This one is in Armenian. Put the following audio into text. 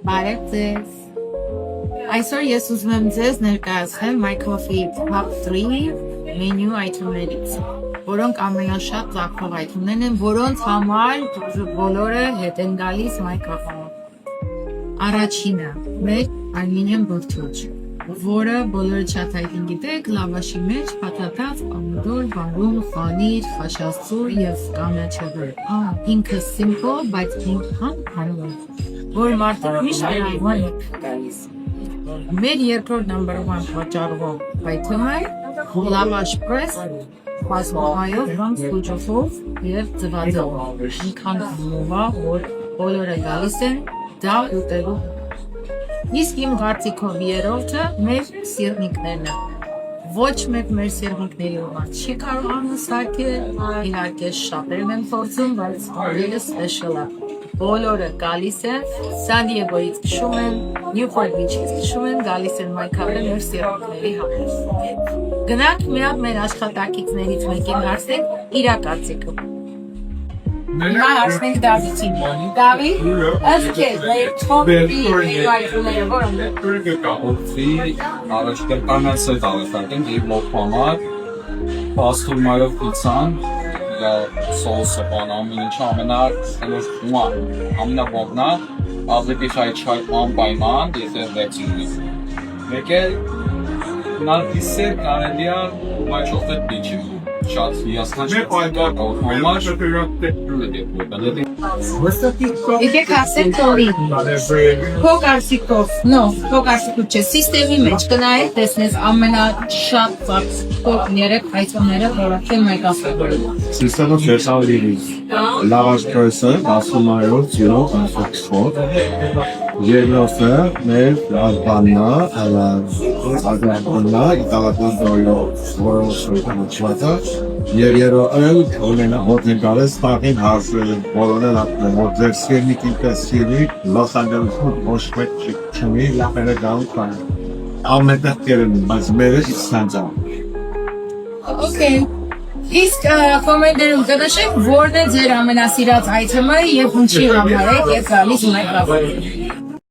Բարև ձեզ։ Այսօր ես ուզում եմ ձեզ ներկայացնել My Coffee Top 3 մենյու այթեմներից, որոնք ամենաշատ ծախսող այթեմներն են, որոնց համար բոլորը հետ են գալիս My Coffee-ում։ Առաջինը մեր ալումինիում բրդուճ, որը բոլորը շատ հայտնի գիտեք, լավաշի մեջ փաթաթած պոմիդոր, բարում, խանիր, խաշածու եւ կանաչեղեն։ Ինքը simple, բայց ինքան հարմար, որ մարդիկ միշտ այդքան են գալիս։ Մեր երկրորդ number 1 վաճառվող այթեմը լավաշ պրես, բազմայով կամ սուջով եւ ձվածով։ Ինքան նովա, որ բոլորը գալիս են դա ուտելու։ Իսկ իմ կարծիքով երրորդը մեր սիրնիկներն են։ Ոչ մեկ մեր սիրնիկների համար չի կարողանում սարքել, իհարկե շատերն են փորձում, բայց ամենը special է։ Բոլորը գալիս են, Սան Դիեգոից քշում են, Նյուպորտ Բիչից քշում են, գալիս են My Coffee մեր սիրնիկների համար։ Գնանք միակ մեր աշխատակիցներից մեկին հարցնենք իր կարծիքը։ Հիմա հարցնենք Դավիթին։ Դավիթ, ըստ քեզ մեր top 3 այթեմները որոնք են։ Կապոցի առաջկարգան ասել դավթարկեն իր մոքմամար, պաստուրմայով պիցան, սոսը բան ամեն ինչ ամենաբողնա, աղլետի խայ չայ անպայման դեզեր լեցինի։ Մեկ է նարդիսեր կարելիա մայչովտետ բիչի։ Շատ հիասնաչ համար Եկեք ասենք տորի, քո կարծիքով, քո կարծիքով չէ, սիստեմի մեջ կնայեք, տեսնես ամենաշատ ծախսող 3 այթեմները, որոնք են My Coffee-ում։ Սիստեմը ֆերսալիրի, լավաշ պրեսը, բասումայով, ձյուրով, անսոքսվոտ, երկրորդը մեր բաննա, ագրանքոննա, իտալական դորյով, որոնց Եվ երոըն ունենա հոդեն գալես տաղին հարսել բոլորեն ապնեմ, որ ձեր սիրնիկին պես սիրնիկ, լոս անգելուսում ոչ մեկ չմի լապերը գալու կան։ Ամենտեղ կերեն, բայց մերը իստանձա։ Okay, իսկ կոմենտերում կնշեք որն է ձեր ամենասիրած այթեմը և ինչի համար եք գալիս My Coffee-ում։